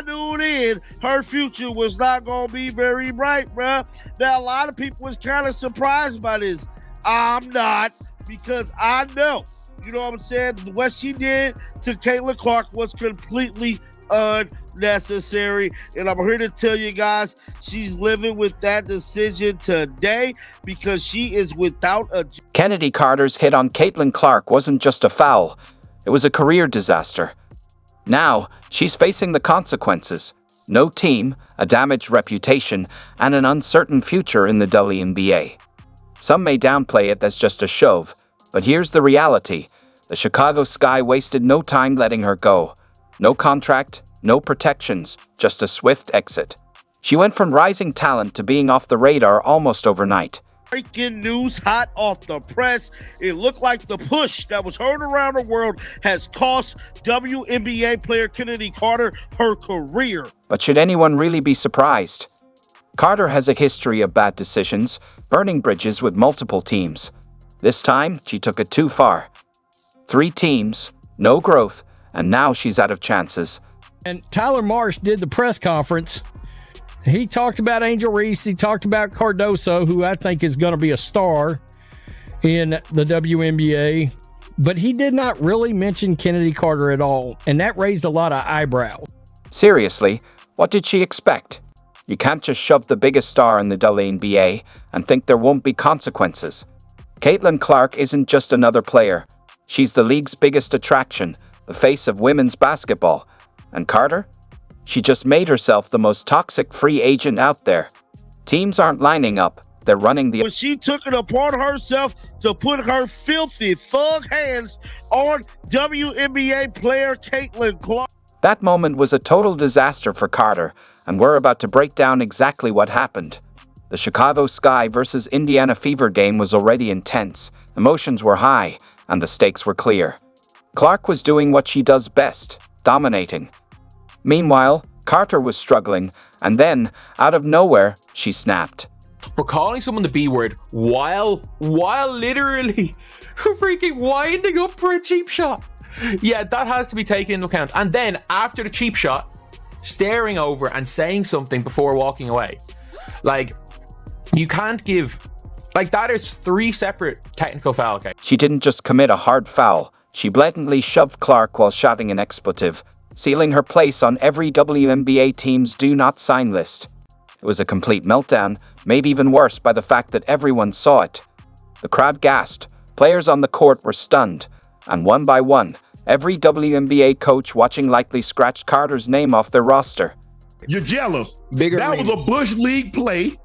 I knew then her future was not going to be very bright, bruh. Now, a lot of people was kind of surprised by this. I'm not, because I know, you know what I'm saying? What she did to Caitlin Clark was completely unnecessary. And I'm here to tell you guys, she's living with that decision today because she is without a... Chennedy Carter's hit on Caitlin Clark wasn't just a foul. It was a career disaster. Now, she's facing the consequences. No team, a damaged reputation, and an uncertain future in the WNBA. Some may downplay it as just a shove, but here's the reality. The Chicago Sky wasted no time letting her go. No contract, no protections, just a swift exit. She went from rising talent to being off the radar almost overnight. Breaking news hot off the press. It looked like the push that was heard around the world has cost WNBA player Chennedy Carter her career. But should anyone really be surprised? Carter has a history of bad decisions, burning bridges with multiple teams. This time, she took it too far. 3 teams, no growth, and now she's out of chances. And Tyler Marsh did the press conference. He talked about Angel Reese. He talked about Cardoso, who I think is going to be a star in the WNBA. But he did not really mention Chennedy Carter at all, and that raised a lot of eyebrows. Seriously, what did she expect? You can't just shove the biggest star in the WNBA and think there won't be consequences. Caitlin Clark isn't just another player. She's the league's biggest attraction, the face of women's basketball. And Carter? She just made herself the most toxic free agent out there. Teams aren't lining up, they're running the... When she took it upon herself to put her filthy thug hands on WNBA player Caitlin Clark. That moment was a total disaster for Carter, and we're about to break down exactly what happened. The Chicago Sky versus Indiana Fever game was already intense, emotions were high, and the stakes were clear. Clark was doing what she does best, dominating. Meanwhile, Carter was struggling, and then, out of nowhere, she snapped. For calling someone the B word while literally freaking winding up for a cheap shot. Yeah, that has to be taken into account. And then, after the cheap shot, staring over and saying something before walking away. Like, you can't give... Like, that is 3 separate technical foul cases. She didn't just commit a hard foul. She blatantly shoved Clark while shouting an expletive, sealing her place on every WNBA team's do not sign list. It was a complete meltdown, made even worse by the fact that everyone saw it. The crowd gasped, players on the court were stunned, and one by one, every WNBA coach watching likely scratched Carter's name off their roster. You're jealous. That was a Bush League play,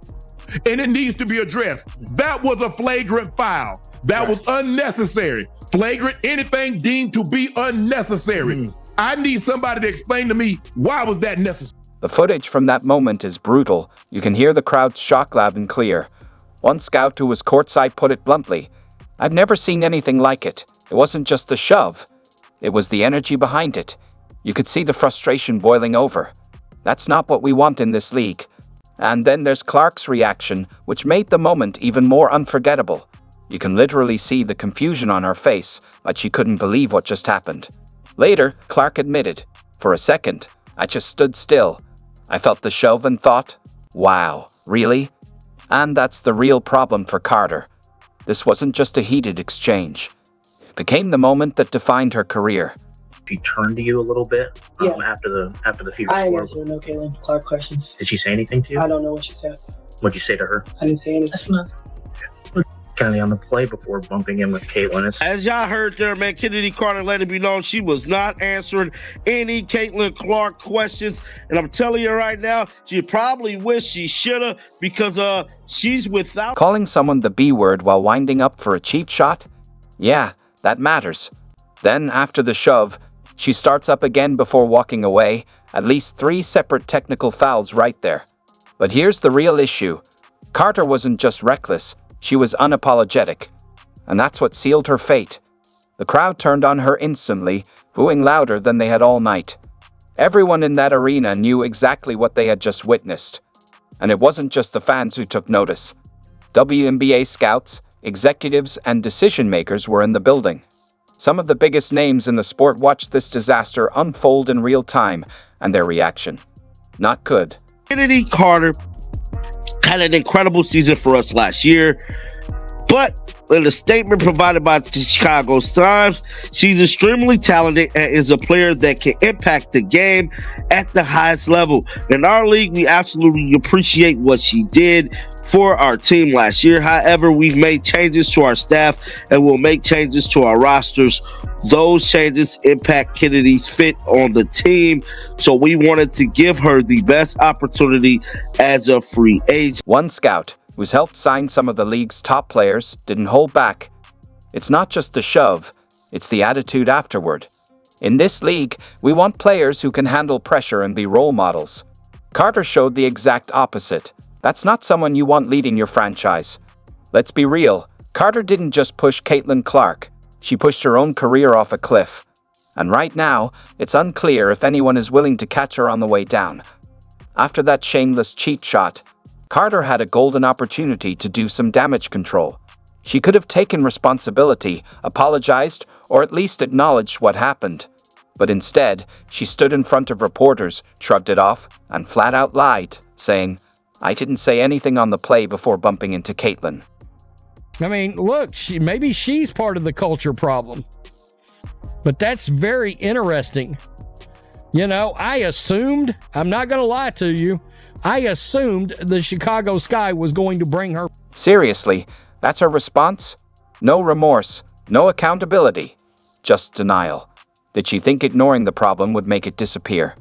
and it needs to be addressed. That was a flagrant foul. That was unnecessary. Flagrant, anything deemed to be unnecessary. I need somebody to explain to me, why was that necessary? The footage from that moment is brutal. You can hear the crowd's shock loud and clear. One scout who was courtside put it bluntly, "I've never seen anything like it. It wasn't just the shove. It was the energy behind it. You could see the frustration boiling over. That's not what we want in this league." And then there's Clark's reaction, which made the moment even more unforgettable. You can literally see the confusion on her face, like she couldn't believe what just happened. Later, Clark admitted, "For a second, I just stood still. I felt the shove and thought, wow, really?" And that's the real problem for Carter. This wasn't just a heated exchange. It became the moment that defined her career. She turned to you a little bit after the Fever I score. answered no Caitlin Clark questions. Did she say anything to you? I don't know what she said. What'd you say to her? I didn't say anything. That's enough. Kennedy on the play before bumping in with Caitlin. As y'all heard there, man, Chennedy Carter let it be known she was not answering any Caitlin Clark questions. And I'm telling you right now, she probably wished she shoulda, because she's without... Calling someone the B word while winding up for a cheap shot? Yeah, that matters. Then, after the shove, she starts up again before walking away, at least 3 separate technical fouls right there. But here's the real issue. Carter wasn't just reckless, she was unapologetic. And that's what sealed her fate. The crowd turned on her instantly, booing louder than they had all night. Everyone in that arena knew exactly what they had just witnessed. And it wasn't just the fans who took notice. WNBA scouts, executives, and decision-makers were in the building. Some of the biggest names in the sport watched this disaster unfold in real time, and their reaction: not good. Chennedy Carter had an incredible season for us last year, but in a statement provided by the Chicago Times, she's extremely talented and is a player that can impact the game at the highest level. In our league, we absolutely appreciate what she did for our team last year. However, we've made changes to our staff and will make changes to our rosters. Those changes impact Kennedy's fit on the team, so we wanted to give her the best opportunity as a free agent. One scout, who's helped sign some of the league's top players, didn't hold back. It's not just the shove, it's the attitude afterward. In this league, we want players who can handle pressure and be role models. Carter showed the exact opposite. That's not someone you want leading your franchise. Let's be real, Carter didn't just push Caitlin Clark, she pushed her own career off a cliff. And right now, it's unclear if anyone is willing to catch her on the way down. After that shameless cheat shot, Carter had a golden opportunity to do some damage control. She could have taken responsibility, apologized, or at least acknowledged what happened. But instead, she stood in front of reporters, shrugged it off, and flat out lied, saying, "I didn't say anything on the play before bumping into Caitlin." I mean, look, maybe she's part of the culture problem. But that's very interesting. You know, I assumed, I'm not going to lie to you, I assumed the Chicago Sky was going to bring her. Seriously, that's her response? No remorse, no accountability, just denial. Did she think ignoring the problem would make it disappear?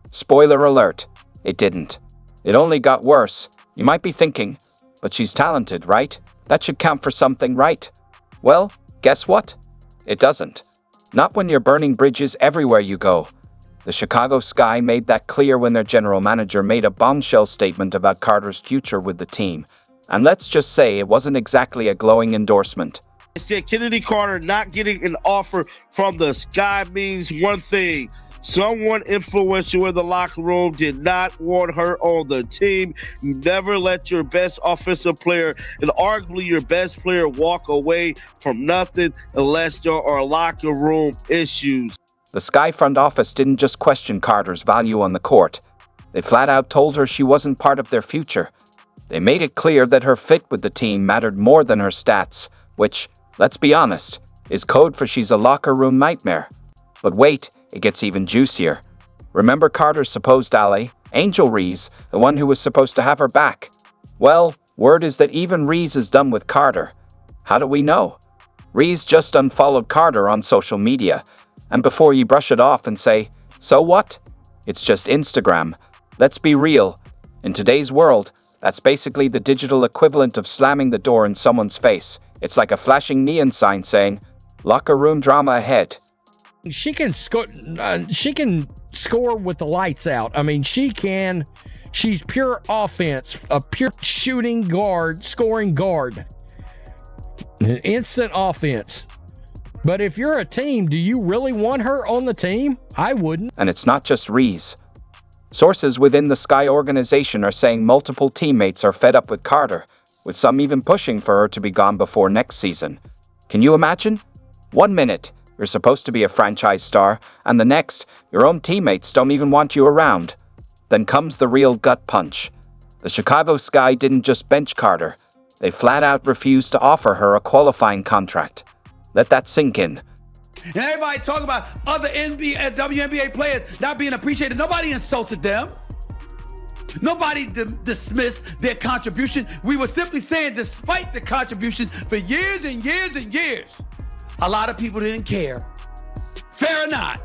Spoiler alert, it didn't. It only got worse. You might be thinking, but she's talented, right? That should count for something, right? Well, guess what? It doesn't. Not when you're burning bridges everywhere you go. The Chicago Sky made that clear when their general manager made a bombshell statement about Carter's future with the team. And let's just say it wasn't exactly a glowing endorsement. I said Chennedy Carter not getting an offer from the Sky means one thing. Someone influential in the locker room did not want her on the team. You never let your best offensive player and arguably your best player walk away from nothing unless there are locker room issues. The Sky front office didn't just question Carter's value on the court. They flat out told her she wasn't part of their future. They made it clear that her fit with the team mattered more than her stats, which, let's be honest, is code for she's a locker room nightmare. But wait, it gets even juicier. Remember Carter's supposed ally, Angel Reese, the one who was supposed to have her back? Well, word is that even Reese is done with Carter. How do we know? Reese just unfollowed Carter on social media. And before you brush it off and say, so what? It's just Instagram. Let's be real. In today's world, that's basically the digital equivalent of slamming the door in someone's face. It's like a flashing neon sign saying, locker room drama ahead. She can score. She can score with the lights out. I mean, she can. She's pure offense, a pure shooting guard, scoring guard, instant offense. But if you're a team, do you really want her on the team? I wouldn't. And it's not just Reese. Sources within the Sky organization are saying multiple teammates are fed up with Carter, with some even pushing for her to be gone before next season. Can you imagine? 1 minute, you're supposed to be a franchise star, and the next, your own teammates don't even want you around. Then comes the real gut punch. The Chicago Sky didn't just bench Carter. They flat out refused to offer her a qualifying contract. Let that sink in. And everybody talk about other NBA, WNBA players not being appreciated. Nobody insulted them. Nobody dismissed their contribution. We were simply saying, despite the contributions for years and years and years, a lot of people didn't care. Fair or not,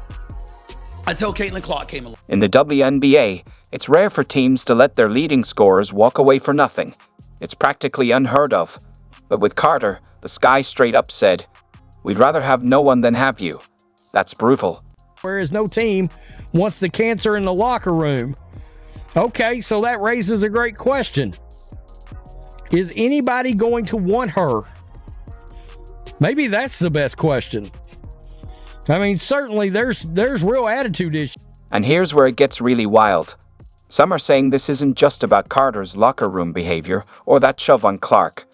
until Caitlin Clark came along. In the WNBA, it's rare for teams to let their leading scorers walk away for nothing. It's practically unheard of. But with Carter, the Sky straight up said, "We'd rather have no one than have you." That's brutal. Whereas no team wants the cancer in the locker room. Okay, so that raises a great question. Is anybody going to want her? Maybe that's the best question. I mean, certainly there's real attitude issues. And here's where it gets really wild. Some are saying this isn't just about Carter's locker room behavior or that shove on Clark.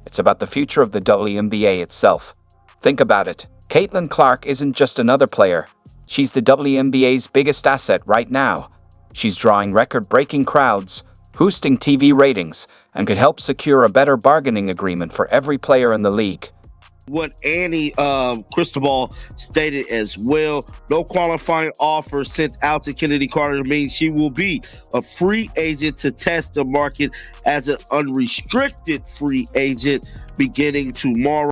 It's about the future of the WNBA itself. Think about it. Caitlin Clark isn't just another player. She's the WNBA's biggest asset right now. She's drawing record-breaking crowds, boosting TV ratings, and could help secure a better bargaining agreement for every player in the league. What Annie Cristobal stated as well, no qualifying offer sent out to Chennedy Carter means she will be a free agent to test the market as an unrestricted free agent beginning tomorrow.